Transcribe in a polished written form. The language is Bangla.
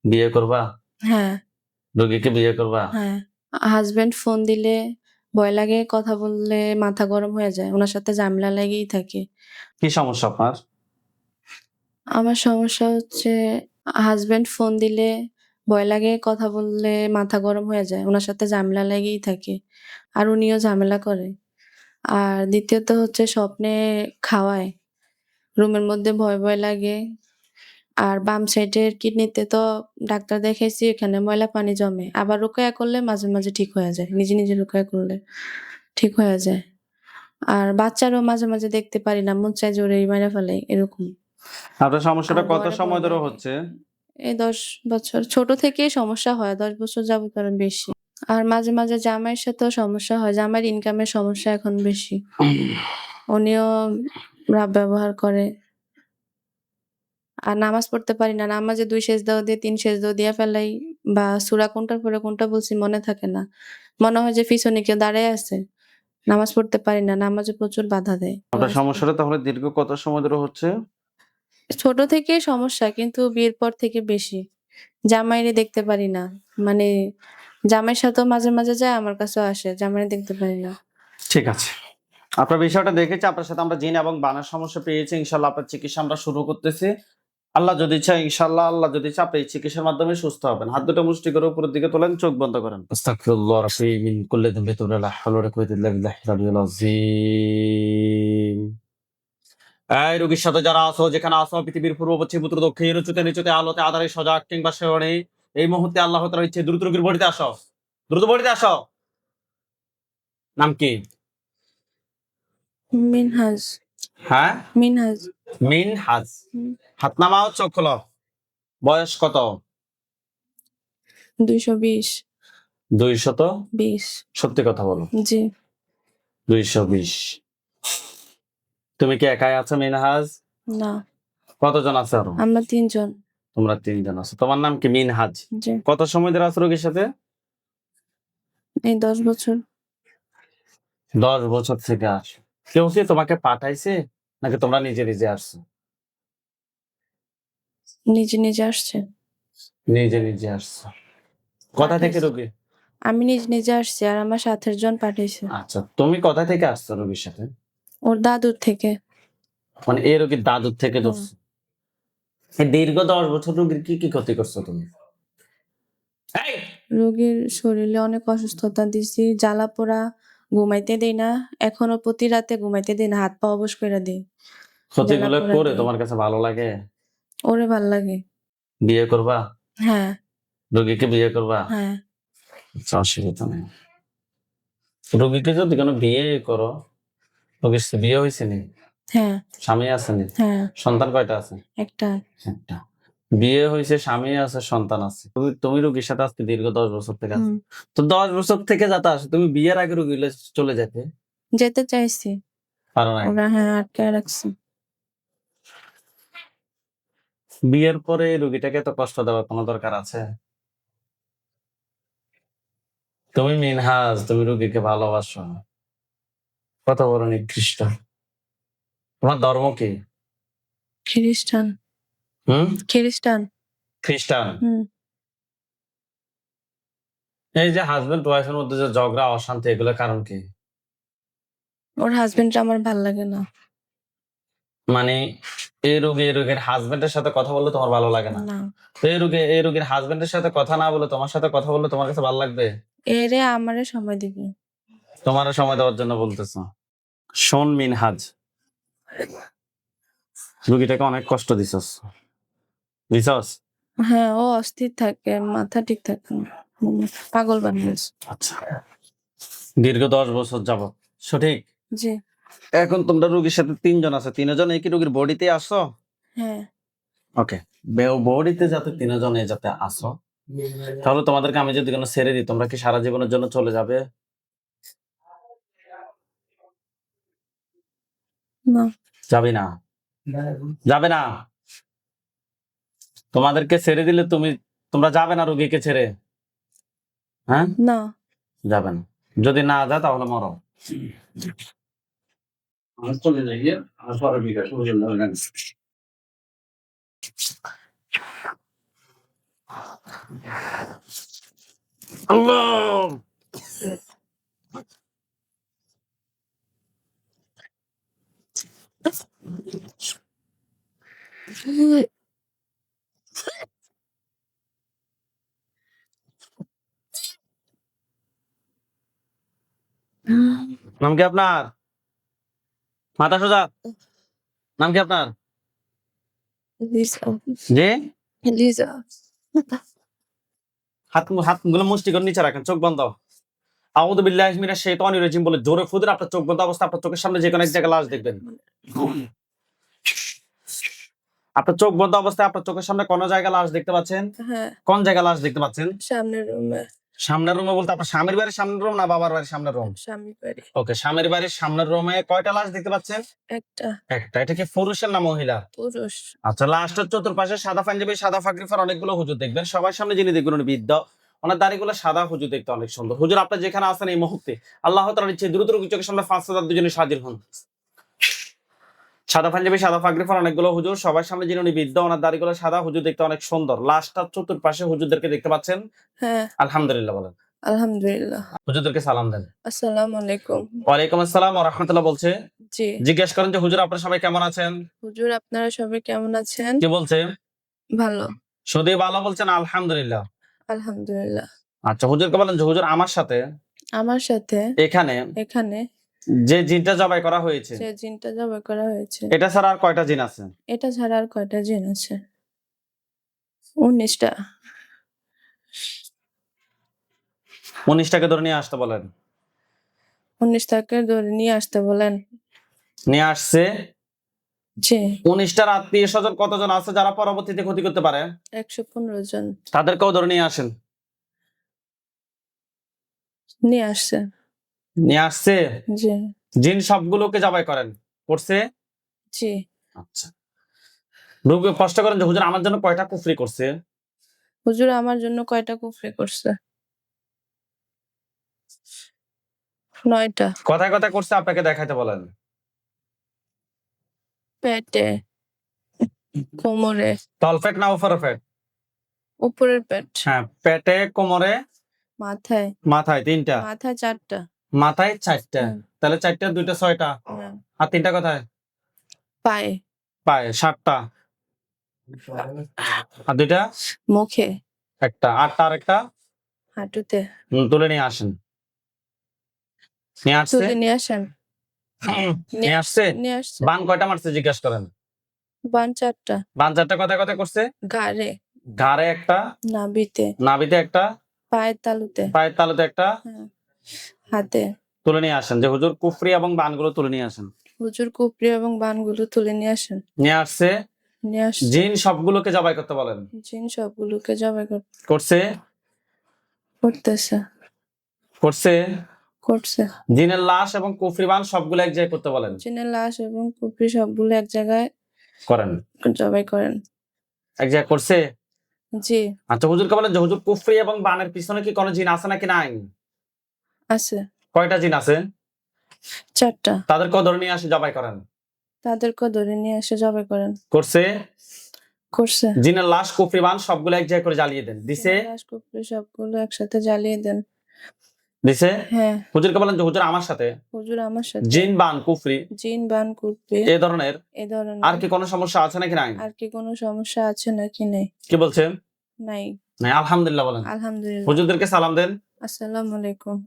বিয়ে করবা? হ্যাঁ, রোগীকে বিয়ে করবা? হ্যাঁ। হাসব্যান্ড ফোন দিলে ভয় লাগে, কথা বললে মাথা গরম হয়ে যায়। উনার সাথে ঝামেলা লেগেই থাকে। কি সমস্যা আপনার? আমার সমস্যা হচ্ছে হাসব্যান্ড ফোন দিলে ভয় লাগে, কথা বললে মাথা গরম হয়ে যায়। উনার সাথে ঝামেলা লেগেই থাকে। আর উনিও ঝামেলা করে। আর দ্বিতীয়ত হচ্ছে স্বপ্নে খাওয়ায়। রুমের মধ্যে ভয় লাগে। আর বাম সাইডের কিডনিতে তো ডাক্তার দেখাইছি, এখানে ময়লা পানি জমে। আবার রুকায়া করলে মাঝে মাঝে ঠিক হয়ে যায়। নিজে রুকায়া করলে ঠিক হয়ে যায়। আর বাচ্চারও মাঝে মাঝে দেখতে পারি না। মন চায় জোরেই মাইরা ফেলাই, এরকম। আপনার সমস্যাটা আর কত বড় সময় ভয় ধরে লাগে। হচ্ছে? এই ১০ বছর। ছোট থেকেই সমস্যা হয়। ১০ বছর যাবত আরো বেশি। আর মাঝে মাঝে জামাইয়ের সাথেও সমস্যা হয়। জামাইয়ের ইনকামের সমস্যা এখন বেশি। উনিও রাফ ব্যবহার করে। আর নামাজ পড়তে পারি না। নামাজে ২ সেজদাও দিয়ে ৩ সেজদাও দিয়া ফেলাই, বা সূরা কোনটার পরে কোনটা বলছি মনে থাকে না। মনে হয় যে পিছনে কেউ দাঁড়ায় আছে। নামাজ পড়তে পারি না। নামাজে প্রচুর বাধা দেয়। আপনার সমস্যাটা তাহলে দীর্ঘ কত সময় ধরে হচ্ছে? ছোট থেকেই সমস্যা, কিন্তু বিয়ের পর থেকে বেশি। জামাইরে দেখতে পারি না। মানে জামাইয়ের সাথেও মাঝে মাঝে যায়, আমার কাছেও আসে। জামাইরে দেখতে পারি না। ঠিক আছে। আপনার বিষয়টা দেখেছি, আপনার সাথে আমরা জিন এবং বানের সমস্যা পেয়েছি। ইনশাআল্লাহ আপনার চিকিৎসা আমরা শুরু করতেছি। আল্লাহ যদি চায়, ইনশাআল্লাহ আল্লাহ যদি চায়, আপনি এই চিকিৎসার মাধ্যমে সুস্থ হবেন। হাত দুটো মুষ্টি করে উপরের দিকে তোলেন, চোখ বন্ধ করেন। আস্তাগফিরুল্লাহ রাব্বি মিন কুল্লি যামবি ওয়া লা হাওলা ওয়া লা কুওয়াতা ইল্লা বিল্লাহিল আলিয়্যিল আযীম। এই রোগীর সাথে যারা আছো, যেখানে আছো, পৃথিবীর পূর্ব পশ্চিম উত্তর দক্ষিণ, উঁচুতে নিচুতে, আলোতে আঁধারে, সজাগ কিংবা শেয়নে, এই মুহূর্তে আল্লাহ তাআলার ইচ্ছে দ্রুত রোগীর বডিতে আসো। দ্রুত বডিতে আসো। নাম কি? মিনহাজ। হ্যাঁ? মিনহাজ। মিনহাজ। হুম। হাত নামাও, চোখ খোলো। বয়স কত? ২২০। ২২০। ২০। সত্যি কথা বলো। জি। ২২০। তুমি কি একাই আছো মিনহাজ? না, কতজন আছে আরো? আমরা ৩ জন। তোমরা ৩ জন আছো। তোমার নাম কি? মিনহাজ। জি। কত সময় ধরে আছো রোগীর সাথে? এই ১০ বছর। ১০ বছর থেকে আসো। কেউ কি তোমাকে পাঠাইছে নাকি তোমরা নিজে আসছো? নিজে আসছে। নিজে আসছো। কোথা থেকে পাঠাইছে। রোগী? আমি নিজে আসছি, আর আমার সাথের জন পাঠাইছে। আচ্ছা, তুমি কোথা থেকে আসছো রোগীর সাথে? ওর দাদুর থেকে। মানে এই রোগীর দাদুর থেকে হুম। ধরছো। এই দীর্ঘ ১০ বছর রোগীর কি ক্ষতি করছো তুমি? এই! রোগীর শরীরে অনেক অসুস্থতা দিছি, জ্বালা-পোড়া, ঘুমাইতে দেই না। এখনো প্রতি রাতে ঘুমাইতে দেই না, হাত পা অবশ কইরা দেই। ক্ষতিগুলো জ্বালা-পোড়া করে দেই। তোমার কাছে ভালো লাগে? ওরে ভাল লাগে। বিয়ে করবা? হ্যাঁ, রোগীকে বিয়ে করবা? হ্যাঁ, আচ্ছা, অসুবিধা নেই। রোগীকে যদি কোনো বিয়ে করো, রোগীর বিয়ে হয়েছে নি? হ্যাঁ, স্বামী আছে নি? হ্যাঁ, সন্তান কয়টা আছে? একটা। একটা। বিয়ে হয়েছে, স্বামী আছে, সন্তান আছে। তুমি রোগীর সাথে আজকে দীর্ঘ ১০ বছর থেকে আছো। হুম। তো ১০ বছর থেকে যাতে আসো, তুমি বিয়ের আগে রোগী চলে যেতে যেতে চাইছি। পারো নাই। ওরা হ্যাঁ, আটকায় রাখছে। বিয়ের পরে রোগীটাকে এত কষ্ট দেওয়ার কোনো দরকার আছে? তুমি মিনহাজ, তুমি রোগীকে ভালোবাসো। কত বড় নিকৃষ্ট। তোমার ধর্ম কি? খ্রিস্টান। হুম? খ্রিস্টান। খ্রিস্টান। হুম। এই যে হাজবেন্ড ওয়াইফের মধ্যে যে ঝগড়া, অশান্তি, এগুলোর কারণ কি? ওর হাসব্যান্ডটা আমার ভাল লাগে না। মানে এই রোগীর হাজবেন্ডের সাথে কথা বললে তোমার ভালো লাগে না? না। তো এই রোগীর হাজবেন্ডের সাথে কথা না বলে তোমার সাথে কথা বললে তোমার কাছে ভালো লাগবে? এরে আমারে সময় দিবে। তোমারও সময় দেওয়ার জন্য বলতেছো। শোন মিনহাজ, রোগীটাকে অনেক কষ্ট দিছস। দিছস? হ্যাঁ, ও অস্থির থাকে, মাথা ঠিক থাকে না। পাগল বানিয়েছে। আচ্ছা। দীর্ঘ ১০ বছর যাবত। সঠিক? জি। এখন তোমরা রোগীর সাথে ৩ জন আছো। ৩ জন একই রোগীর বডিতে আসো? হ্যাঁ। ওকে। বডিতে যাতে ৩ জনে যাতে আসো, তাহলে তোমাদেরকে আমি যদি কোনো ছেড়ে দিই, তোমরা কি সারা জীবনের জন্য চলে যাবে? না। যাবে না? যাবে না? তোমাদেরকে ছেড়ে দিলে তোমরা যাবে না রোগীকে ছেড়ে? হ্যাঁ? না। যাবে না। যদি না যায় তাহলে মরো। চলে যাই, আর পরে বিকাশ আল্লাহ। নাম কি আপনার? মাথা সোজা। নাম কি আপনার? লিজা। জি? লিজা। হাতগুলো মুষ্টি করে নিচে রাখেন, চোখ বন্ধ। আউযু বিল্লাহি মিনাশ শাইতানির রাজিম বলে জোরে ফুঁদে আপনার চোখ বন্ধ অবস্থা আপনার চোখের সামনে যে কোনো এক জায়গায় লাশ দেখবেন। আপনার চোখ বন্ধ অবস্থায় আপনার চোখের সামনে কোন জায়গায় লাশ দেখতে পাচ্ছেন? হ্যাঁ, কোন জায়গায় লাশ দেখতে পাচ্ছেন? সামনের রুমে। সামনের রুমে বলতে আপনার স্বামীর বাড়ির সামনের রুম না বাবার বাড়ির সামনের রুম? স্বামীর বাড়ি। ওকে, স্বামীর বাড়ির সামনের রুমে কয়টা লাশ দেখতে পাচ্ছেন? একটা। একটা। এটা কি পুরুষের না মহিলা? পুরুষ। আচ্ছা, লাশটার চতুর্পাশে সাদা পাঞ্জাবি সাদা ফাকরি পরা অনেকগুলো হুজুর দেখবেন। সবার সামনে যিনি দেখবেন উনি বৃদ্ধ, ওনার দাড়িগুলো সাদা, হুজুর দেখতে অনেক সুন্দর। হুজুর আপনি যেখানে আছেন এই মুহূর্তে আল্লাহ তাআলার ইচ্ছে দ্রুত চোখের সামনে 5,000 দুজনে হাজির হন। সাদা পাঞ্জাবি সাদা ফাকরি পরা অনেকগুলো হুজুর, সবার সামনে যিনি উনি বৃদ্ধ, ওনার দাড়িগুলো সাদা, হুজুর দেখতে অনেক সুন্দর। লাশটার চতুর্পাশে হুজুরদেরকে দেখতে পাচ্ছেন? হ্যাঁ, আলহামদুলিল্লাহ বলেন। আলহামদুলিল্লাহ। হুজুরদেরকে সালাম দেন। আসসালামু আলাইকুম। ওয়ালাইকুম আসসালাম ওয়া রাহমাতুল্লাহ বলছে। জি। জিজ্ঞেস করেন যে হুজুর আপনারা সবাই কেমন আছেন? হুজুর আপনারা সবাই কেমন আছেন? কি বলছে? ভালো। শুধু ভালো বলছেন আলহামদুলিল্লাহ। আলহামদুলিল্লাহ। আচ্ছা, হুজুরকে বলেন যে হুজুর আমার সাথে আমার সাথে এখানে এখানে যে জিনটা জবাই করা হয়েছে যে জিনটা জবাই করা হয়েছে, এটা ছাড়া আর কয়টা জিন আছে? এটা ছাড়া আর কয়টা জিন আছে? 19টা। 19টাকে ধরে নিয়ে আসতে বলেন। 19টাকে ধরে নিয়ে আসতে বলেন। নিয়ে আসছে। জি। 19টার আত্মীয় স্বজন কতজন আছে যারা পরবর্তীতে ক্ষতি করতে পারে? 115 জন তাদেরকেও ধরে নিয়ে আসেন। নিয়ে আসছে। নিয়ে আসছে। জি। জিন সবগুলোকে জবাই করেন করছে। জি। আচ্ছা, রোগী কষ্ট করেন যে হুজুর আমার জন্য কয়টা কুফরি করছে? হুজুর আমার জন্য কয়টা কুফরি করছে? 9টা। কথায় কথায় করছে আপনাকে দেখাইতে বলেন। পেটে, কোমরে, তলপেট না উপরের পেট? উপরের পেট, হ্যাঁ, পেটে, কোমরে, মাথায়। মাথায় 3টা। মাথায় 4টা। মাথায় 4টা। হুম। তাহলে 4টা 2টা 6টা। হ্যাঁ। আর 3টা কোথায়? পায়ে, পায়ে 7টা। আর 2টা? মুখে, একটা। আটটা আরেকটা? হাঁটুতে। তুলে নিয়ে আসেন। নিয়ে আসছে? তুলে নিয়ে আসেন। নিয়ে আসছে? নিয়ে আসছে। বান কয়টা মারছে জিজ্ঞেস করেন। বান 4টা। বান 4টা কথায় কথায় করছে? ঘাড়ে, ঘাড়ে একটা, নাভিতে, নাভিতে একটা, পায়ের তালুতে, পায়ের তালুতে একটা। হ্যাঁ, হাতে। তুলে নিয়ে আসেন যে হুজুর কুফরি এবং বানগুলো তুলে নিয়ে আসেন। হুজুর কুপরি এবং বানগুলো তুলে নিয়ে আসেন। নিয়ে আসছে। নিয়ে আসছে। জিন সবগুলোকে জবাই করতে বলেন। জিন সবগুলোকে জবাই করছে। করতেছে। করছে। করছে। জিনের লাশ এবং কুফরি বান সবগুলো এক জায়গায় করতে বলেন। জিনের লাশ এবং কুপরি সবগুলো এক জায়গায় করেন। জবাই করেন। এক জায়গায় করছে। জি। আচ্ছা, হুজুরকে বলেন যে হুজুর কুফরি এবং বানের পিছনে কি কোনো জিন আছে নাকি নাই? আছে। কয়টা জিন আছে? 4টা। তাদেরকেও ধরে নিয়ে আসে জবাই করেন। তাদেরকে ধরে নিয়ে এসে জবাই করেন। করছে। করছে। জিনের লাশ কুফরি বান সবগুলো এক জায়গায় করে জ্বালিয়ে দেন। দিছে। জিনের লাশ কুপরি সবগুলো একসাথে জ্বালিয়ে দেন। দিছে। হ্যাঁ। হুজুরকে বলেন যে হুজুর আমার সাথে হুজুর আমার সাথে জিন বান কুফরি জিন বান কুপরি এ ধরনের এ ধরনের আর কি কোনো সমস্যা আছে নাকি নাই? আর কি কোনো সমস্যা আছে নাকি নেই? কি বলছেন? নাই। নাই। আলহামদুলিল্লাহ বলেন। আলহামদুলিল্লাহ। হুজুরদেরকে সালাম দেন। আসসালামু আলাইকুম।